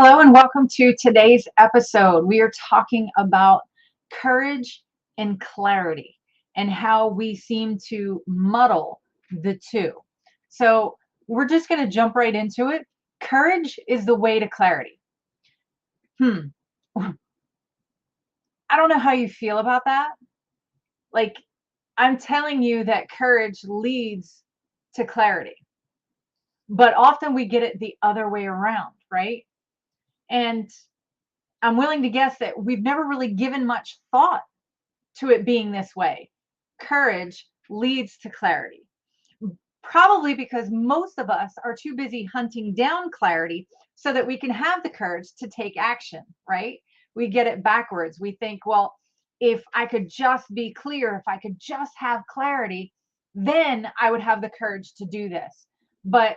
Hello and welcome to today's episode. We are talking about courage and clarity and how we seem to muddle the two. So, we're just going to jump right into it. Courage is the way to clarity. Hmm. I don't know how you feel about that. Like, I'm telling you that courage leads to clarity, but often we get it the other way around, right? And I'm willing to guess that we've never really given much thought to it being this way. Courage leads to clarity. Probably because most of us are too busy hunting down clarity so that we can have the courage to take action, right? We get it backwards. We think, well, if I could just be clear, if I could just have clarity, then I would have the courage to do this. But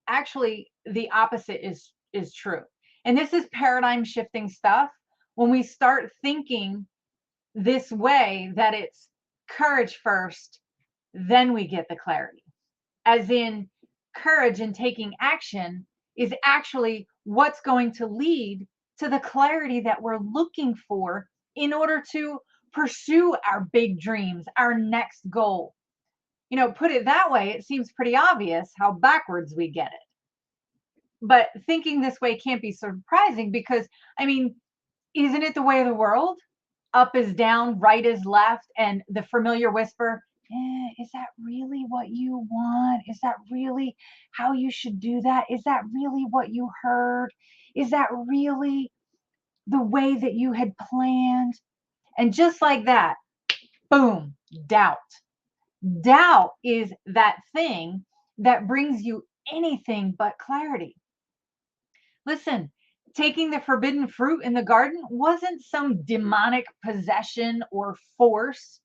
actually, the opposite is true. And this is paradigm shifting stuff. When we start thinking this way, that it's courage first, then we get the clarity. As in, courage in taking action is actually what's going to lead to the clarity that we're looking for in order to pursue our big dreams, our next goal. Put it that way, it seems pretty obvious how backwards we get it. But thinking this way can't be surprising because, I mean, isn't it the way of the world? Up is down, right is left, and the familiar whisper, is that really what you want? Is that really how you should do that? Is that really what you heard? Is that really the way that you had planned? And just like that, boom, doubt. Doubt is that thing that brings you anything but clarity. Listen, taking the forbidden fruit in the garden wasn't some demonic possession or force.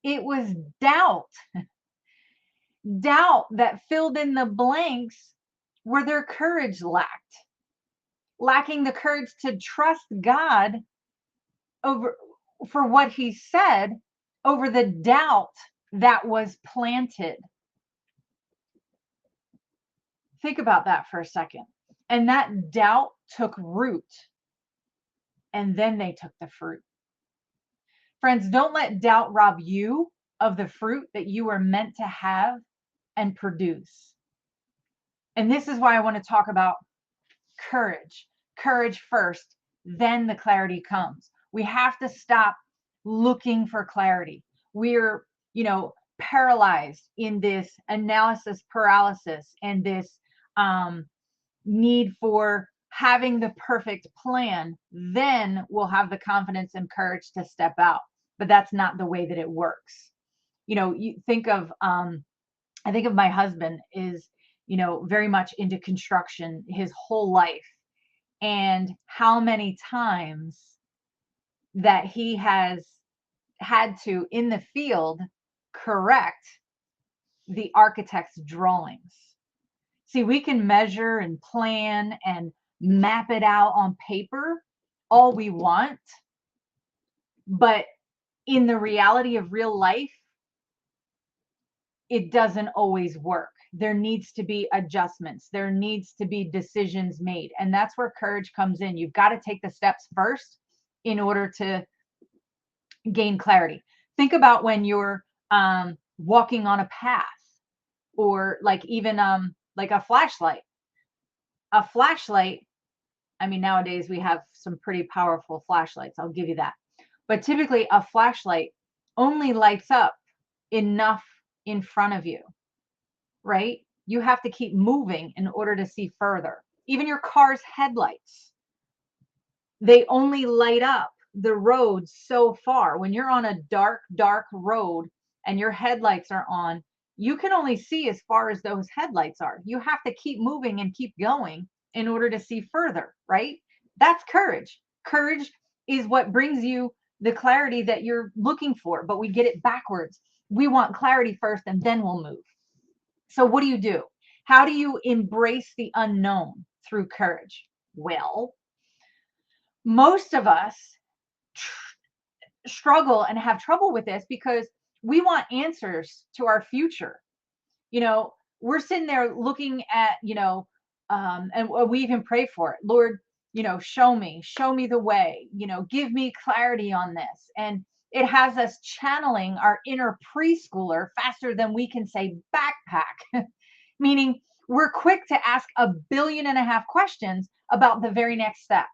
It was doubt, doubt that filled in the blanks where their courage lacked, lacking the courage to trust God over for what he said over the doubt that was planted. Think about that for a second. And that doubt took root, and then they took the fruit. Friends, don't let doubt rob you of the fruit that you are meant to have and produce. And this is why I want to talk about courage. Courage first, then the clarity comes. We have to stop looking for clarity. We're, paralyzed in this analysis paralysis and this need for having the perfect plan. Then we'll have the confidence and courage to step out. But that's not the way that it works. You think of I think of my husband is, very much into construction his whole life, and how many times that he has had to in the field correct the architect's drawings. See, we can measure and plan and map it out on paper all we want, but in the reality of real life, it doesn't always work. There needs to be adjustments. There needs to be decisions made. And that's where courage comes in. You've got to take the steps first in order to gain clarity. Think about when you're walking on a path, or like even like a flashlight. A flashlight, I mean, nowadays we have some pretty powerful flashlights. I'll give you that. But typically a flashlight only lights up enough in front of you, right? You have to keep moving in order to see further. Even your car's headlights, they only light up the road so far. When you're on a dark, dark road and your headlights are on, you can only see as far as those headlights are. You have to keep moving and keep going in order to see further, right? That's courage. Courage is what brings you the clarity that you're looking for, but we get it backwards. We want clarity first and then we'll move. So what do? How do you embrace the unknown through courage? Well, most of us struggle and have trouble with this because we want answers to our future. We're sitting there looking at, And we even pray for it. Lord, show me the way, give me clarity on this. And it has us channeling our inner preschooler faster than we can say backpack, meaning we're quick to ask 1.5 billion questions about the very next step.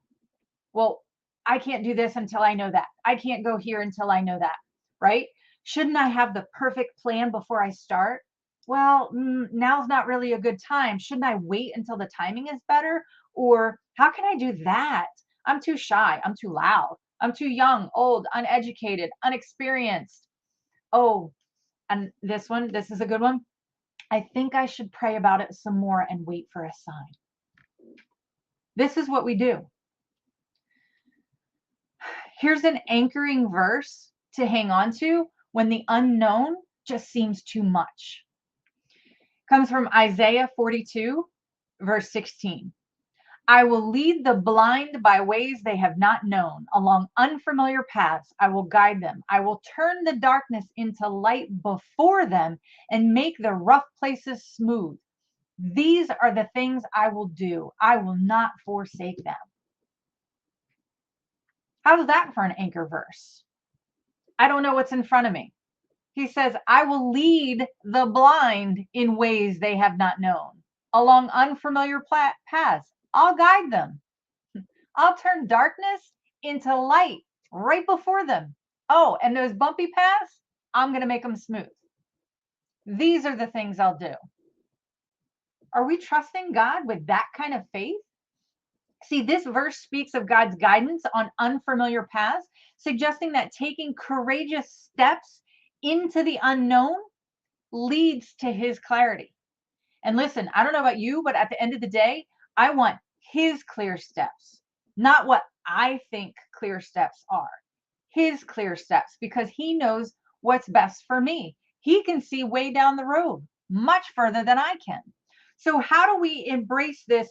Well, I can't do this until I know that. I can't go here until I know that, right? Shouldn't I have the perfect plan before I start? Well, now's not really a good time. Shouldn't I wait until the timing is better? Or how can I do that? I'm too shy. I'm too loud. I'm too young, old, uneducated, unexperienced. Oh, and this is a good one. I think I should pray about it some more and wait for a sign. This is what we do. Here's an anchoring verse to hang on to when the unknown just seems too much. Comes from Isaiah 42, verse 16. I will lead the blind by ways they have not known. Along unfamiliar paths, I will guide them. I will turn the darkness into light before them and make the rough places smooth. These are the things I will do. I will not forsake them. How's that for an anchor verse? I don't know what's in front of me. He says, I will lead the blind in ways they have not known. Along unfamiliar paths, I'll guide them. I'll turn darkness into light right before them. Oh, and those bumpy paths, I'm going to make them smooth. These are the things I'll do. Are we trusting God with that kind of faith? See, this verse speaks of God's guidance on unfamiliar paths, suggesting that taking courageous steps into the unknown leads to his clarity. And listen, I don't know about you, but at the end of the day, I want his clear steps, not what I think clear steps are. His clear steps, because he knows what's best for me. He can see way down the road, much further than I can. So how do we embrace this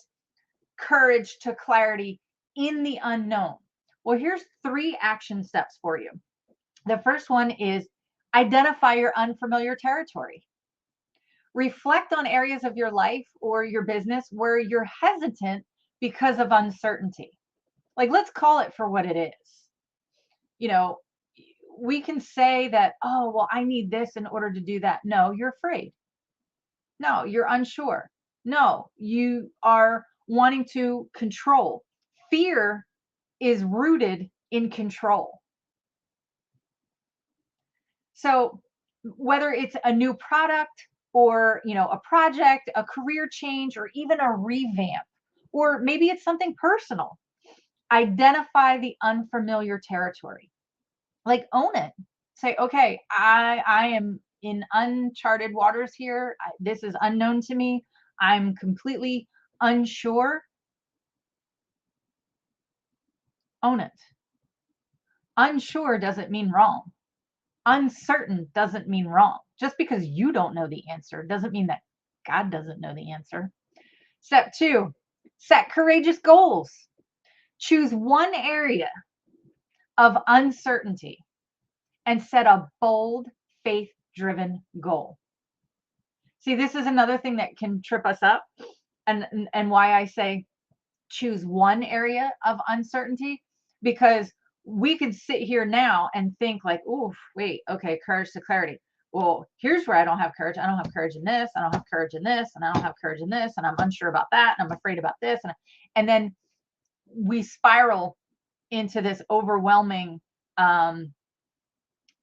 courage to clarity in the unknown? Well, here's 3 action steps for you. The first one is identify your unfamiliar territory. Reflect on areas of your life or your business where you're hesitant because of uncertainty. Like, let's call it for what it is. We can say that, oh, well, I need this in order to do that. No, you're afraid. No, you're unsure. No, you are wanting to control. Fear is rooted in control. So whether it's a new product or, a project, a career change, or even a revamp, or maybe it's something personal, identify the unfamiliar territory. Like, own it. Say, okay, I am in uncharted waters here. This is unknown to me. I'm completely unsure. Own it. Unsure doesn't mean wrong. Uncertain doesn't mean wrong. Just because you don't know the answer doesn't mean that God doesn't know the answer. Step 2, set courageous goals. Choose one area of uncertainty and set a bold, faith-driven goal. See, this is another thing that can trip us up, and why I say choose one area of uncertainty, because we could sit here now and think like, oh, wait, okay, courage to clarity. Well, here's where I don't have courage. I don't have courage in this. I don't have courage in this, and I don't have courage in this, and I'm unsure about that, and I'm afraid about this, and then we spiral into this overwhelming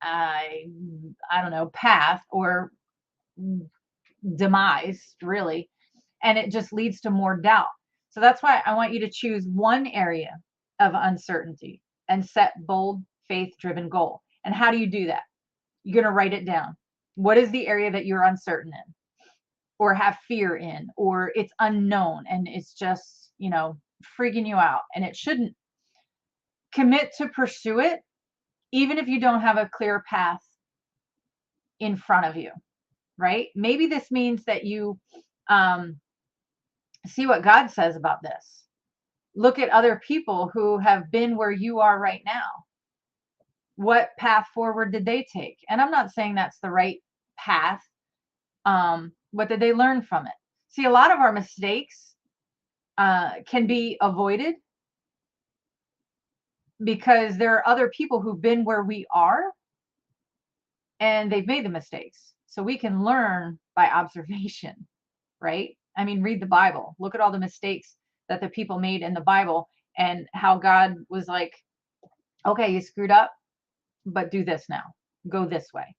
I don't know, path or demise, really, and it just leads to more doubt. So that's why I want you to choose one area of uncertainty and set bold, faith-driven goal. And how do you do that? You're going to write it down. What is the area that you're uncertain in, or have fear in, or it's unknown and it's just, freaking you out, and it shouldn't. Commit to pursue it, even if you don't have a clear path in front of you, right? Maybe this means that you see what God says about this. Look at other people who have been where you are right now. What path forward did they take? And I'm not saying that's the right path. What did they learn from it? See, a lot of our mistakes can be avoided because there are other people who've been where we are and they've made the mistakes. So we can learn by observation, right? I mean, read the Bible. Look at all the mistakes that the people made in the Bible and how God was like, okay, you screwed up, but do this now. Go this way.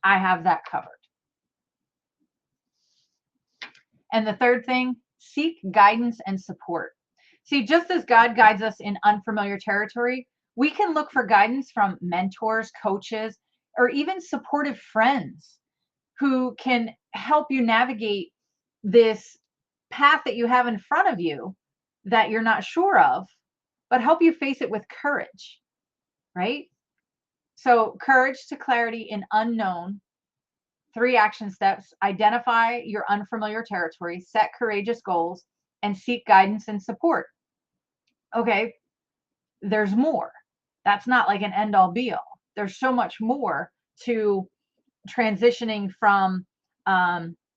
I have that covered. And the third thing, seek guidance and support. See, just as God guides us in unfamiliar territory, we can look for guidance from mentors, coaches, or even supportive friends who can help you navigate this path that you have in front of you that you're not sure of, but help you face it with courage, right? So, courage to clarity in unknown. 3 action steps: identify your unfamiliar territory, set courageous goals, and seek guidance and support. Okay, there's more. That's not like an end all be all. There's so much more to transitioning from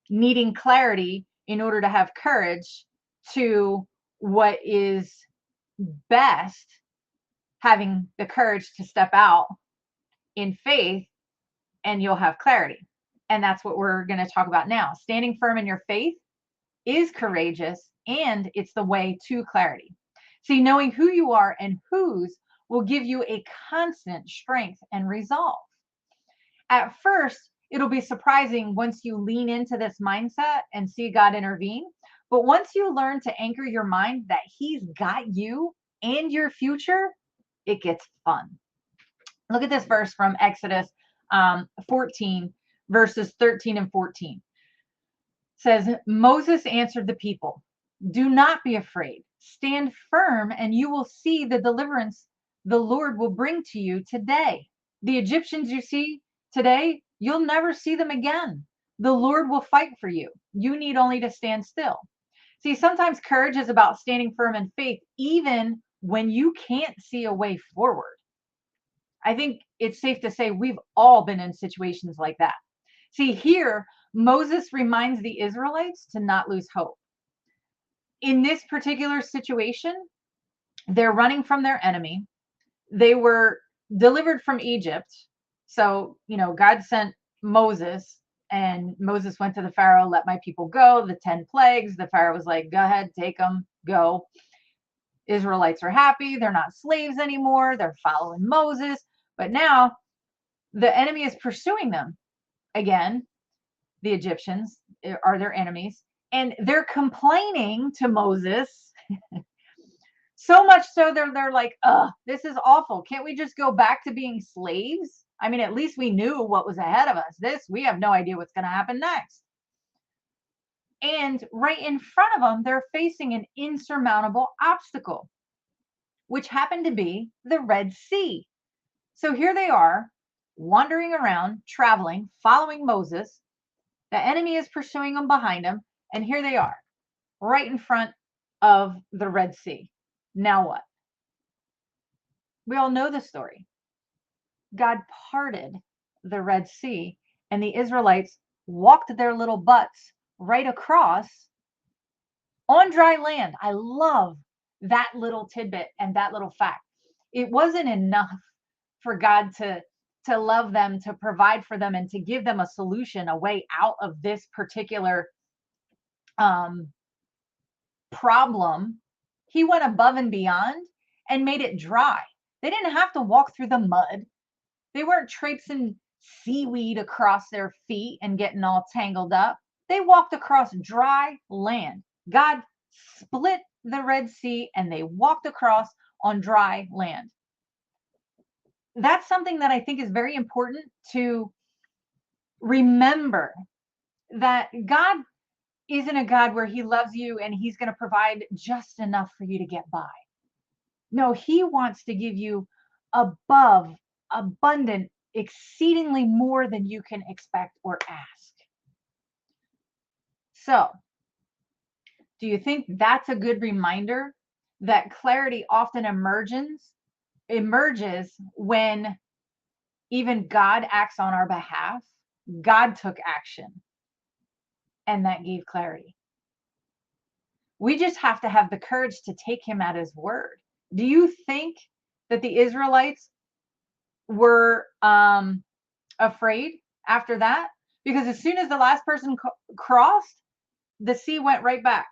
needing clarity in order to have courage to what is best, having the courage to step out in faith, and you'll have clarity. And that's what we're going to talk about now. Standing firm in your faith is courageous, and it's the way to clarity. See, knowing who you are and whose will give you a constant strength and resolve. At first, it'll be surprising once you lean into this mindset and see God intervene. But once you learn to anchor your mind that He's got you and your future, it gets fun. Look at this verse from Exodus 14, verses 13 and 14. It says, Moses answered the people, "Do not be afraid. Stand firm, and you will see the deliverance the Lord will bring to you today. The Egyptians you see today, you'll never see them again. The Lord will fight for you. You need only to stand still." See, sometimes courage is about standing firm in faith, even when you can't see a way forward. I think it's safe to say we've all been in situations like that. See, here, Moses reminds the Israelites to not lose hope. In this particular situation, they're running from their enemy. They were delivered from Egypt. So, God sent Moses, and Moses went to the Pharaoh, "Let my people go." The 10 plagues. The Pharaoh was like, "Go ahead, take them, go." Israelites are happy. They're not slaves anymore. They're following Moses. But now the enemy is pursuing them again. The Egyptians are their enemies, and they're complaining to Moses. So much so they're like, this is awful. Can't we just go back to being slaves? I mean, at least we knew what was ahead of us. We have no idea what's going to happen next. And right in front of them, they're facing an insurmountable obstacle, which happened to be the Red Sea. So here they are, wandering around, traveling, following Moses. The enemy is pursuing them behind them. And here they are, right in front of the Red Sea. Now what? We all know the story. God parted the Red Sea, and the Israelites walked their little butts right across on dry land. I love that little tidbit and that little fact. It wasn't enough for God to love them, to provide for them, and to give them a solution, a way out of this particular problem. He went above and beyond and made it dry. They didn't have to walk through the mud. They weren't traipsing seaweed across their feet and getting all tangled up. They walked across dry land. God split the Red Sea and they walked across on dry land. That's something that I think is very important to remember, that God isn't a God where He loves you and He's going to provide just enough for you to get by. No, He wants to give you above, abundant, exceedingly more than you can expect or ask. So, do you think that's a good reminder that clarity often emerges when even God acts on our behalf? God took action, and that gave clarity. We just have to have the courage to take him at his word. Do you think that the Israelites were afraid after that? Because as soon as the last person crossed, the sea went right back.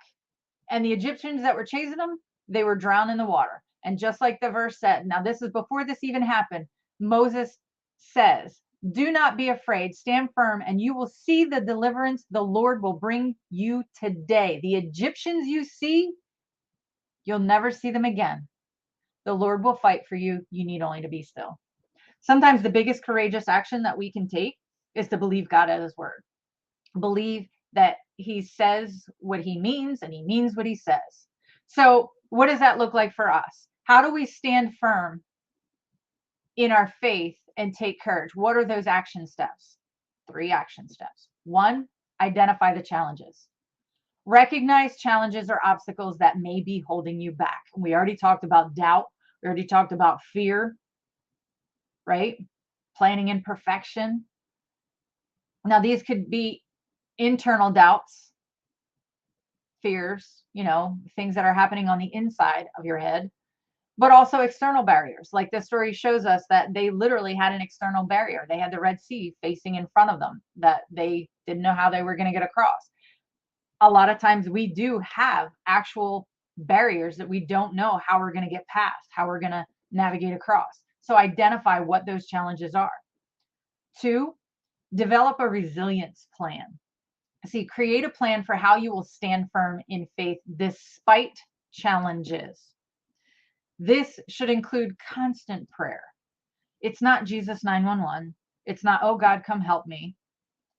And the Egyptians that were chasing them, they were drowned in the water. And just like the verse said, now this is before this even happened, Moses says, do not be afraid, stand firm, and you will see the deliverance the Lord will bring you today. The Egyptians you see, you'll never see them again. The Lord will fight for you. You need only to be still. Sometimes the biggest courageous action that we can take is to believe God at his word. Believe that he says what he means and he means what he says. So what does that look like for us? How do we stand firm in our faith and take courage? What are those action steps? 3 action steps. 1, identify the challenges. Recognize challenges or obstacles that may be holding you back. We already talked about doubt. We already talked about fear, right? Planning imperfection. Now, these could be internal doubts, fears, things that are happening on the inside of your head, but also external barriers. Like the story shows us that they literally had an external barrier. They had the Red Sea facing in front of them that they didn't know how they were going to get across. A lot of times we do have actual barriers that we don't know how we're going to get past, how we're going to navigate across. So identify what those challenges are. 2, develop a resilience plan. See, create a plan for how you will stand firm in faith despite challenges. This should include constant prayer. It's not Jesus 911. It's not, oh God, come help me.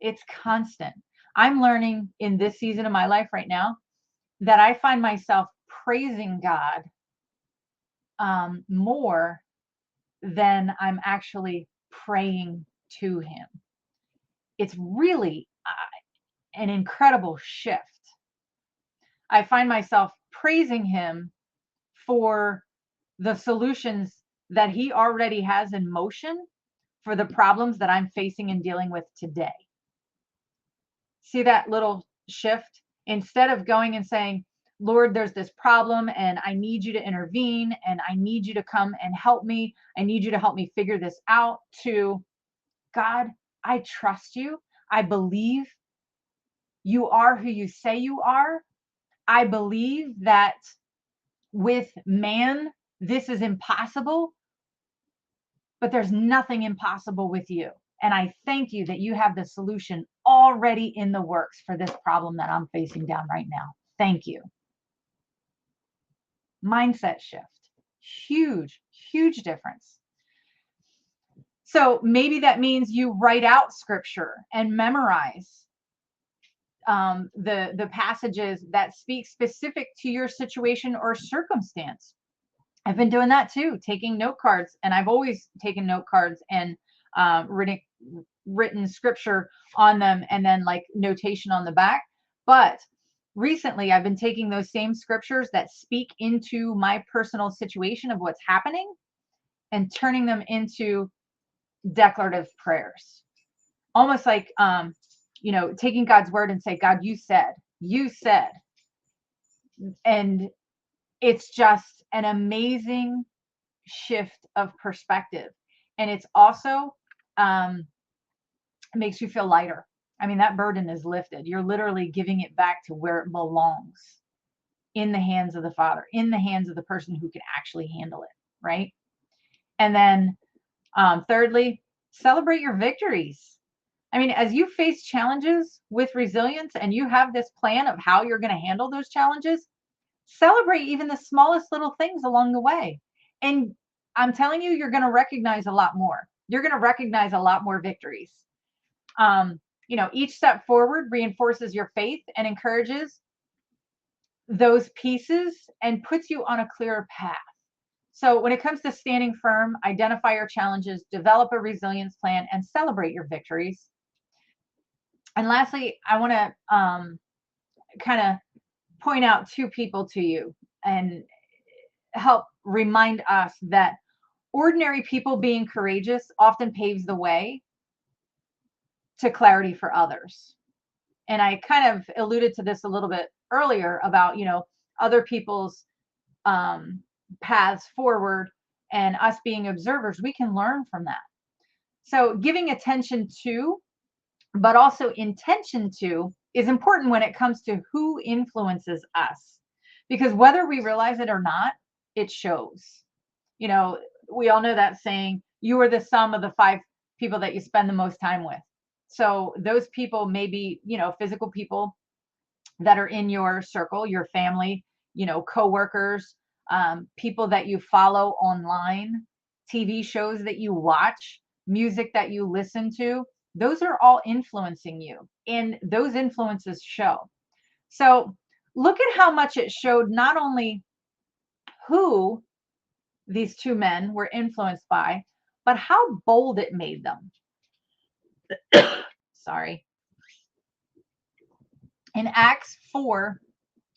It's constant. I'm learning in this season of my life right now that I find myself praising God more than I'm actually praying to him. It's really an incredible shift. I find myself praising him for the solutions that he already has in motion for the problems that I'm facing and dealing with today. See that little shift? Instead of going and saying, Lord, there's this problem and I need you to intervene and I need you to come and help me. I need you to help me figure this out, to God, I trust you. I believe you are who you say you are. I believe that with man, this is impossible, but there's nothing impossible with you. And I thank you that you have the solution already in the works for this problem that I'm facing down right now. Thank you. Mindset shift. Huge, huge difference. So maybe that means you write out scripture and memorize the passages that speak specific to your situation or circumstance. I've been doing that too, taking note cards, and I've always taken note cards and written scripture on them and then like notation on the back. But recently I've been taking those same scriptures that speak into my personal situation of what's happening and turning them into declarative prayers. Almost like, taking God's word and say, God, you said, and it's just an amazing shift of perspective. And it's also makes you feel lighter. I mean, that burden is lifted. You're literally giving it back to where it belongs, in the hands of the Father, in the hands of the person who can actually handle it, right? And then thirdly, celebrate your victories. I mean, as you face challenges with resilience and you have this plan of how you're going to handle those challenges, celebrate even the smallest little things along the way. And I'm telling you, you're going to recognize a lot more. You're going to recognize a lot more victories. Each step forward reinforces your faith and encourages those pieces and puts you on a clearer path. So when it comes to standing firm, identify your challenges, develop a resilience plan, and celebrate your victories. And lastly, I want to kind of point out 2 people to you and help remind us that ordinary people being courageous often paves the way to clarity for others. And I kind of alluded to this a little bit earlier about, other people's paths forward and us being observers, we can learn from that. So giving attention to, but also intention to, is important when it comes to who influences us. Because whether we realize it or not, it shows. You know, we all know that saying, you are the sum of the 5 people that you spend the most time with. So those people may be, physical people that are in your circle, your family, coworkers, people that you follow online, TV shows that you watch, music that you listen to. Those are all influencing you, and those influences show. So look at how much it showed not only who these 2 men were influenced by, but how bold it made them. Sorry. In Acts 4,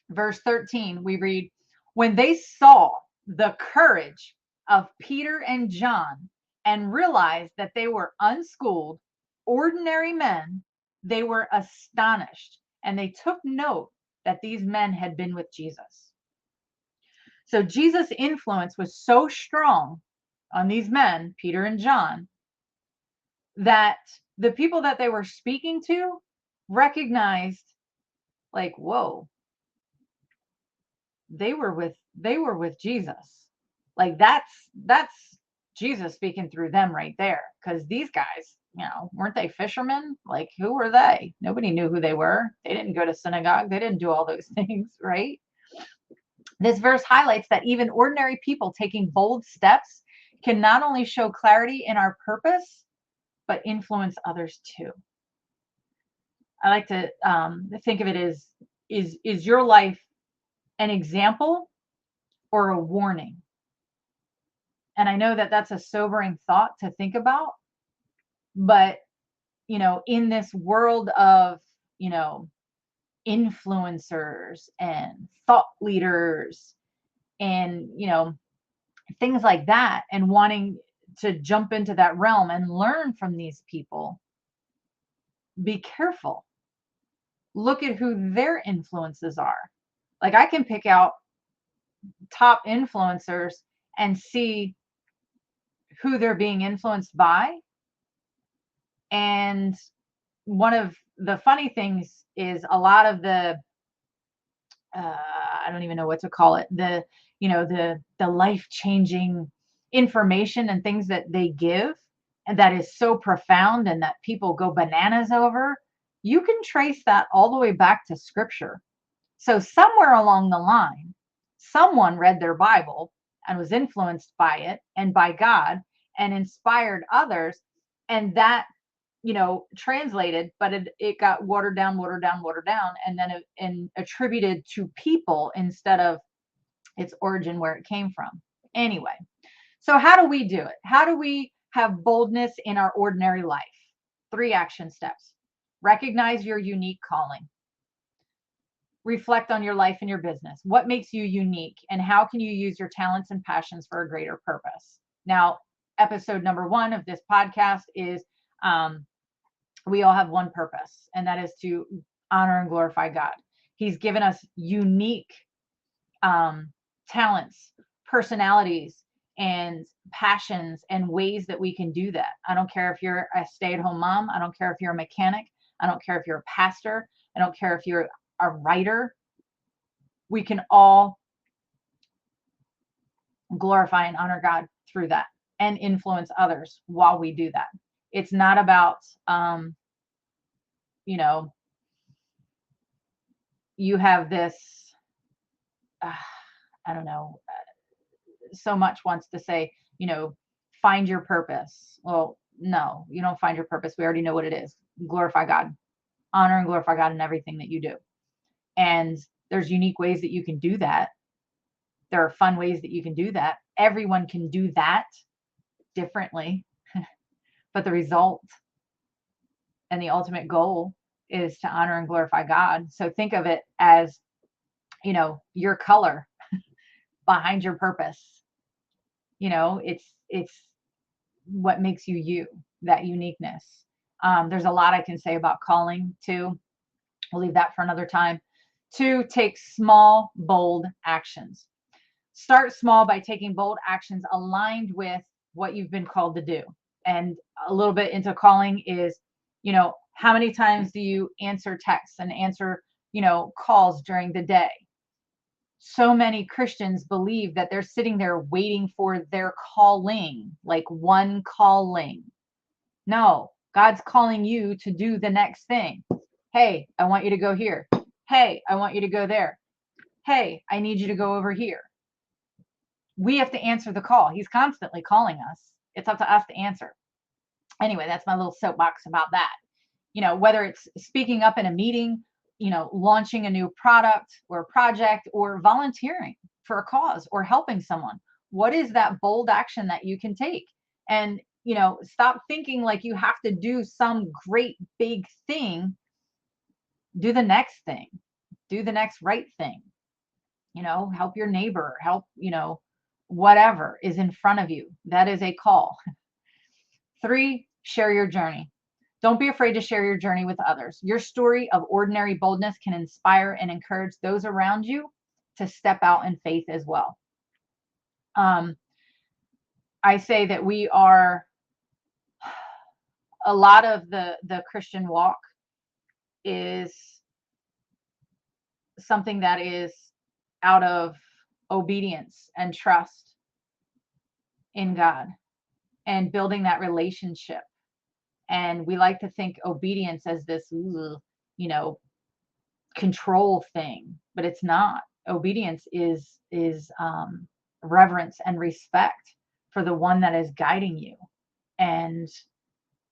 verse 13, we read, when they saw the courage of Peter and John and realized that they were unschooled, ordinary men, they were astonished, and they took note that these men had been with Jesus. So Jesus' influence was so strong on these men, Peter and John, that the people that they were speaking to recognized, like, whoa, they were with Jesus. Like that's Jesus speaking through them right there. Because these guys, weren't they fishermen? Like, who were they? Nobody knew who they were. They didn't go to synagogue. They didn't do all those things, right? This verse highlights that even ordinary people taking bold steps can not only show clarity in our purpose, but influence others too. I like to think of it as, is your life an example or a warning? And I know that that's a sobering thought to think about, but in this world of, influencers and thought leaders and, things like that, and wanting to jump into that realm and learn from these people, be careful. Look at who their influences are. Like, I can pick out top influencers and see who they're being influenced by. And one of the funny things is a lot of the I don't even know what to call it, the life-changing information and things that they give, and that is so profound and that people go bananas over. You can trace that all the way back to scripture. So somewhere along the line, someone read their Bible and was influenced by it and by God and inspired others, and that translated, but it got watered down, and then attributed to people instead of its origin, where it came from. Anyway, so how do we do it? How do we have boldness in our ordinary life? 3 action steps. Recognize your unique calling. Reflect on your life and your business. What makes you unique, and how can you use your talents and passions for a greater purpose? Now, episode number 1 of this podcast is we all have one purpose, and that is to honor and glorify God. He's given us unique talents, personalities, and passions, and ways that we can do that. I don't care if you're a stay-at-home mom. I don't care if you're a mechanic. I don't care if you're a pastor. I don't care if you're a writer. We can all glorify and honor God through that and influence others while we do that. It's not about you have this, I don't know, so much wants to say, find your purpose. Well, no, you don't find your purpose. We already know what it is. Glorify God, honor and glorify God in everything that you do. And there's unique ways that you can do that. There are fun ways that you can do that. Everyone can do that differently, but the result and the ultimate goal is to honor and glorify God. So think of it as, your color behind your purpose. It's what makes you, that uniqueness. There's a lot I can say about calling too. We'll leave that for another time. 2, take small, bold actions. Start small by taking bold actions aligned with what you've been called to do. And a little bit into calling is, how many times do you answer texts and answer, calls during the day? So many Christians believe that they're sitting there waiting for their calling, like one calling. No, God's calling you to do the next thing. Hey, I want you to go here. Hey, I want you to go there. Hey, I need you to go over here. We have to answer the call. He's constantly calling us. It's up to us to answer. Anyway, that's my little soapbox about that. Whether it's speaking up in a meeting, launching a new product or project, or volunteering for a cause or helping someone. What is that bold action that you can take? And, stop thinking like you have to do some great big thing. Do the next thing. Do the next right thing. Help your neighbor, help, whatever is in front of you. That is a call. 3, share your journey. Don't be afraid to share your journey with others. Your story of ordinary boldness can inspire and encourage those around you to step out in faith as well. I say that we are, a lot of the Christian walk is something that is out of obedience and trust in God and building that relationship. And we like to think obedience as this, control thing, but it's not. Obedience is reverence and respect for the one that is guiding you. And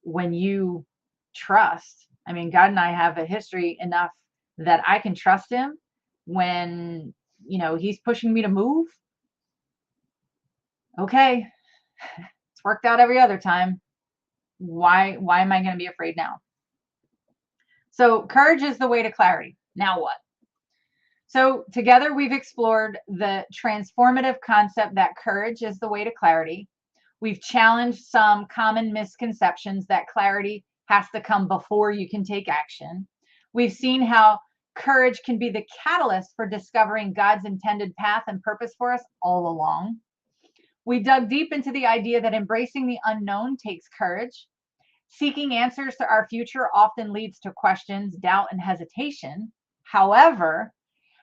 when you trust, I mean, God and I have a history enough that I can trust him when, he's pushing me to move. Okay. It's worked out every other time. Why am I going to be afraid now? So courage is the way to clarity. Now what? So together we've explored the transformative concept that courage is the way to clarity. We've challenged some common misconceptions that clarity has to come before you can take action. We've seen how courage can be the catalyst for discovering God's intended path and purpose for us all along. We dug deep into the idea that embracing the unknown takes courage. Seeking answers to our future often leads to questions, doubt, and hesitation. However,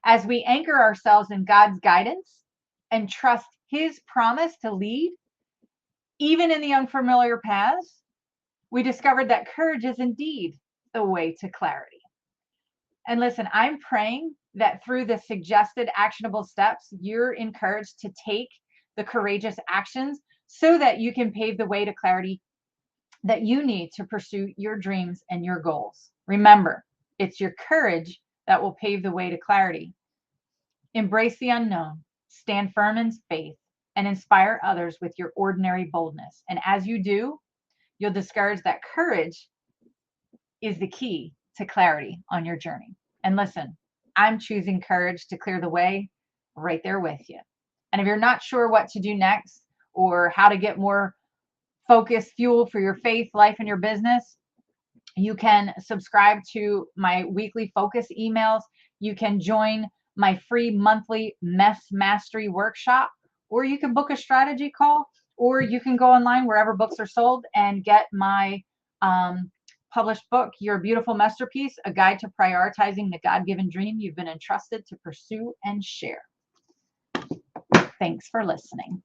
as we anchor ourselves in God's guidance and trust his promise to lead, even in the unfamiliar paths, we discovered that courage is indeed the way to clarity. And listen, I'm praying that through the suggested actionable steps, you're encouraged to take the courageous actions so that you can pave the way to clarity that you need to pursue your dreams and your goals. Remember, it's your courage that will pave the way to clarity. Embrace the unknown, stand firm in faith, and inspire others with your ordinary boldness. And as you do, you'll discover that courage is the key to clarity on your journey. And listen, I'm choosing courage to clear the way right there with you. And if you're not sure what to do next or how to get more focus, fuel for your faith, life, and your business, you can subscribe to my weekly focus emails. You can join my free monthly M.E.S.S mastery workshop, or you can book a strategy call, or you can go online wherever books are sold and get my published book, Your Beautiful Masterpiece, a guide to prioritizing the God-given dream you've been entrusted to pursue and share. Thanks for listening.